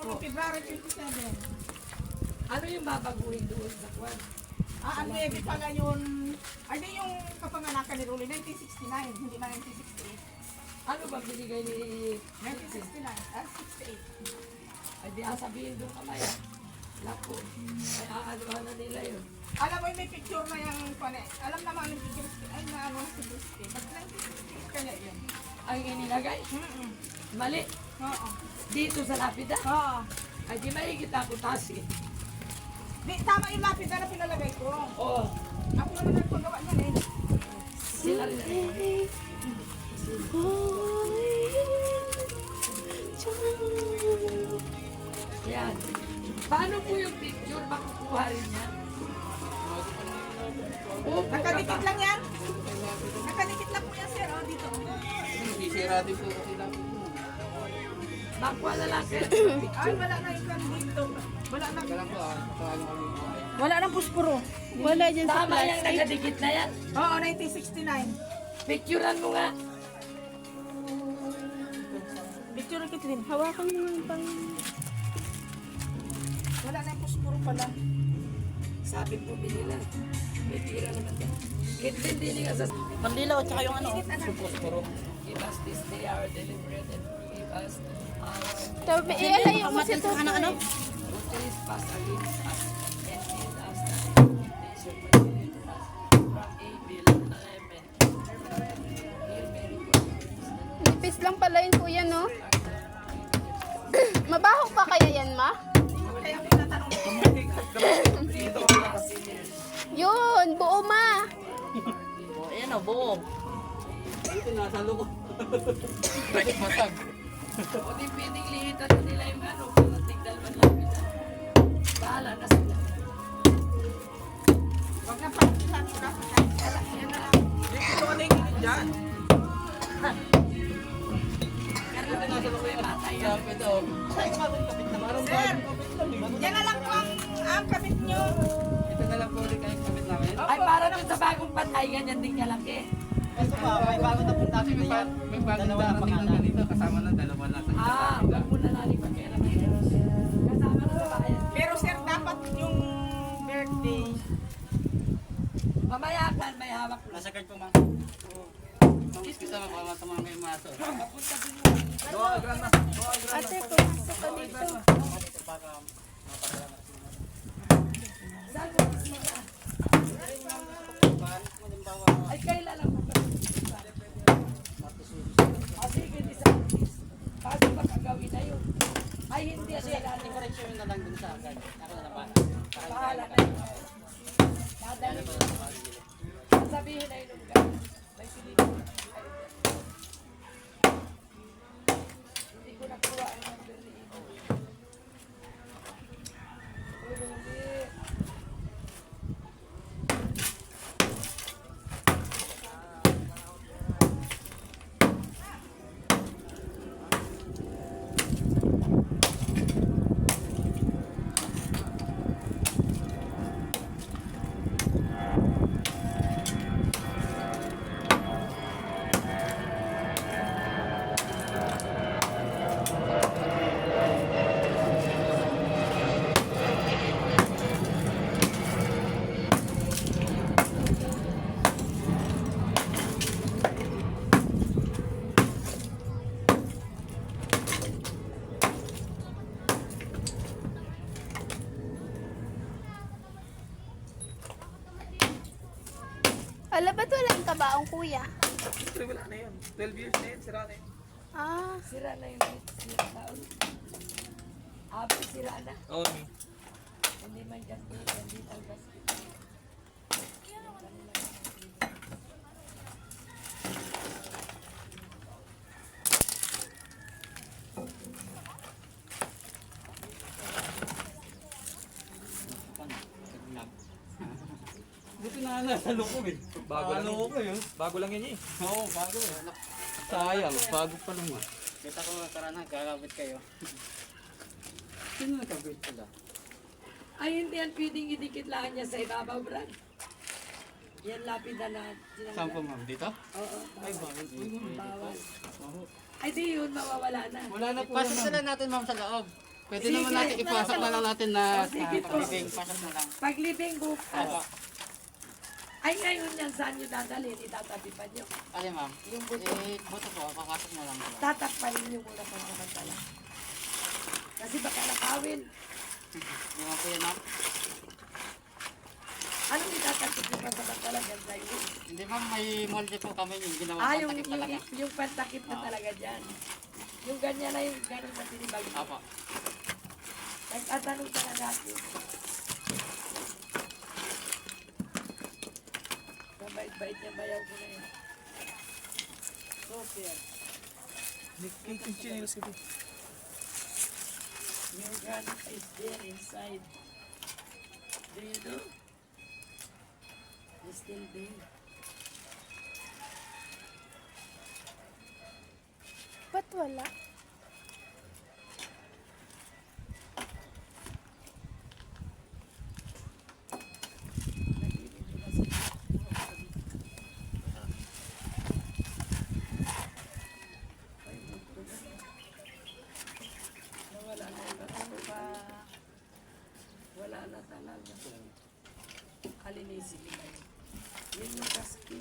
po. February 27. Ano yung babaguhin doon sa kwan? Ang baby pala yun. Ano yung kapanganakan ni Rolly? 1969, hindi na 1968. Ano ba binigay ni 1969, 68. Ay di sabihin doon kamay ah. Lako. Ay aanuhan na nila yun. Alam mo yung may picture na yung pane. Alam naman yung picture ay na ano si Bruce. Ba't 1968 kaya yun? Ang inilagay? Mali. Oo. Dito sa lapida? Oo. Ay di maigit ako tasi. Di, tama yung lapid na pinalagay ko. Oo. Ako naman nagpagawa niyan eh. Sila rin na yan. Paano po yung picture makukuha rin yan? Oh, Nakadikit lang yan. Nakadikit lang po yan sir. Oh, dito. Sisira din po kasi namin. Makuha na lang sir. Ay, wala na yung kan dito. Wala na. Kaya lang po paano kami. Wala nang puspuro. Wala dyan sa Tama yung plastic. nakadikit na yan. Oo, 1969. Picturean mo nga. Picture kit rin. Hawakan mo nga pang... Wala na yung puspuro pala. Sabi po nila. May tira naman yan. Kitlin din nga sa... Pandilaw at saka yung ano. Give us this day our deliberate and forgive us our Sabi, ilayo mo si Tutoy. trespass against us and lead us not into temptation but deliver us from evil. Amen. Hail Mary, full of grace. Nipis lang pala yun kuya, no? Mabaho pa kaya yan, ma? Kaya pinatanong ko. Yun, buo, ma. Ayan o, buo. Ito nasa loob. Right, matag. O di pwedeng lihitan na nila yung ano, kung tigdalman lang kita. Bahala na sila. Huwag na pagkitan ko na. Yan na lang. Ito ano yung gilid dyan? Pero nasa ko yung matay yan. Sabi ito. Parang Sir, bagong kapit lang eh. yan na lang po ang kabit nyo. Ito na lang po ulit kayong kapit namin. Ay, para dun sa bagong patay, ganyan din kalaki. Ito pa, may bago na punta kasi may bagong darating na ganito kasama ng dalawa na sa Huwag mo na naling pagkailaman yan. Kasama na sa bayan. Pero sir, dapat yung birthday. Mamaya kan, may hawak na. Nasa card po ma'am. Ang iskisa mapamatamang kayo maso. Papunta dun mo. Ate, pumasok ka dito. Saan mo sila? Ay, kailan lang mo. Sige, di sa atis. Bago magagawin na yun. Ay, hindi siya natin. Correction na lang dun sa agad. Ako na naman. Bahala na yun. Dadali mo. Sabihin na yun. May silipin. Hindi ko nakuha ang number ni Ibo. Ulit. Ala, ba't walang tabaong kuya? Siyempre wala na yun. 12 years na yun, sira na yun. Ah, Sira na yung sira taon. Apo, sira na. Oo. Hindi man gasto, hindi ang gasto. Buti na nasa loob eh. Bago lang loob yun. Bago lang yan eh. Oo, bago eh. Sayang, bago pa naman. Kita ko tara na, gagabit kayo. Sino nagkabit pala? Ay, hindi yan pwedeng idikit lang niya sa ibabaw, Brad. Yan lapida na. Saan po ma'am? Dito? Oo. Ay, bakit? Bawal. Ay, di yun, mawawala na. Wala na po. Pasok sila natin ma'am sa loob. Pwede Sige, naman natin ipasok na lang natin na Sige po. living. Pasok na lang. Paglibing bukas. Opo. Ay, ngayon yan, saan nyo dadalhin? Itatabi pa nyo. Alin ma'am? Yung buto. Buto po, papasok na lang po. Tatakpanin nyo muna pansamantala. Kasi baka nakawin. Di ba po yan ma'am? Anong itatakip nyo pansamantala dyan sa iyo? Hindi ma'am, may molde po kami yung ginawa Ah, ng yung, takip yung, talaga. yung pantakip na talaga dyan. Yung ganyan na yung ganun sa tinibag. Opo. Nagtatanong ka na natin. Mabait-bait niya, bayaw ko na yan. Sophia. Your gun is there inside. Do you know? It's still there. Ba't wala? Nawala na yung ano ba? Wala na talaga. Alinisin nila yun. Yun yung kaski.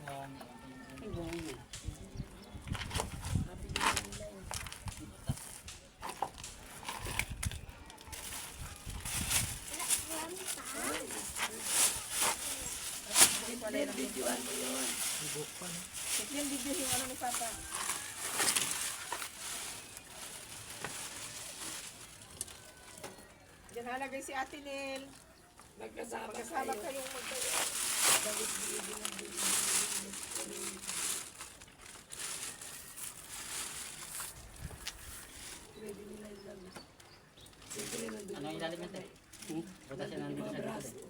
Ay, buhay na. Mabilisin nila yun. Yan, videoan mo yun. Yung video yung ano ni Papa. Diyan halagay si Ate Nel. Magkasama Magkasama kayo. kayong magkayo. Balik bilhin ng bilhin. Pwede nila yung dami. Siyempre nandun Ano yung ilalim natin? Butas yan nandito sa braso. dito.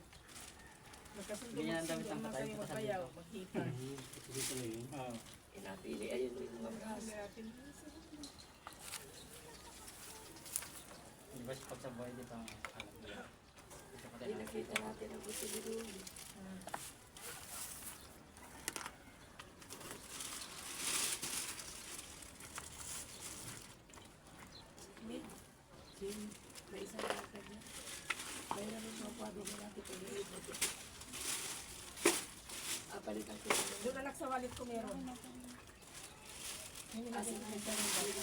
Magkasundo Ganyan ang damit ng naman patay. kayo magkayaw. Magkita. Dito na yun. Oo. Inapili, ayun yung mga braso. Di ba pag sa buhay dito, alam mo yan. Dito pa Ay, tayo. nakita natin ang gusto ni Rudy. Min, Jim, may isang lakad na. Mayroon rin mga pwede na natin pag-iit. Palitan ko na Doon anak sa wallet ko meron. kasi nakita ng bayo.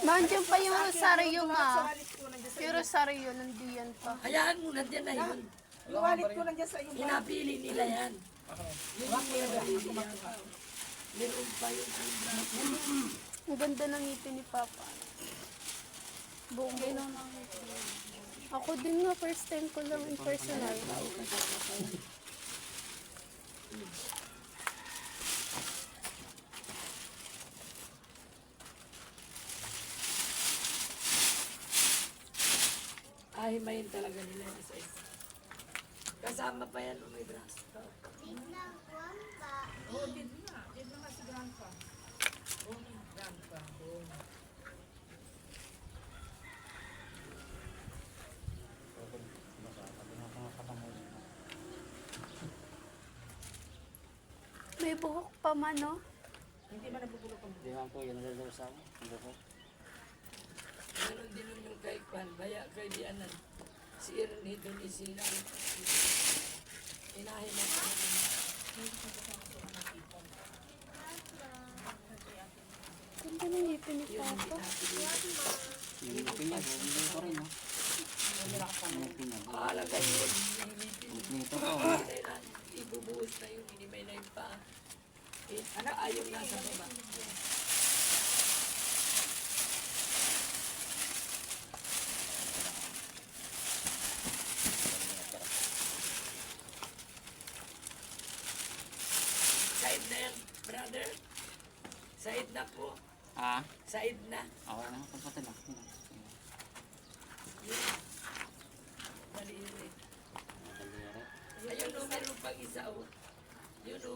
Nandiyan pa yung rosaryo Sa nga. wallet ko nandiyan sa Yung rosaryo, nandiyan pa. Hayaan mo, nandiyan na yun. Yung wallet ko nandiyan sa iyo. Pinapili nila yan. Yung pinapili yan. Meron pa yung Ang ganda ng ngipin ni Papa. Buong buo. Ako din nga, first time ko lang in personal. ahimayin talaga nila yung isa-isa. Kasama pa yan o may braso. Oh, did na. Did na nga si Grandpa. Oh, Grandpa. Oh. May buhok pa man, no? Hindi man nabubulok ang Di man po yun nalalaw sa akin. Ang buhok. Ganon din yung kay Kwan, baya kay Dianan. Si Ernie doon isilang. Inahiman ko na. Ganda ng ngipin ni Papa. Yung ngipin niya, bumili ko rin, no? Yung ngipin niya. Aalaga yun. Hinipin. Dito po. Kailan ibubuhos na yung hinimay na yung paa. Paa yung nasa baba. Side na yan, brother. Side na po. Ah? Side na. Ako na, pagpata lang. Daliri. Ayun o, meron pang isa o. Yun o.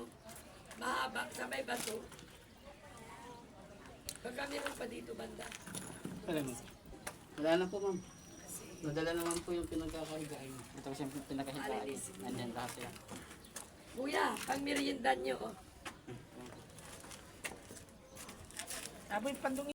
Mahaba sa may bato. Baka meron pa dito banda. Alam mo. Wala na po, ma'am. Nadala naman po yung pinagkakaigaan. Ito kasi yung pinagkahigaan. Andyan lahat yan. Kuya, pang merienda nyo o. Aboy pandungi.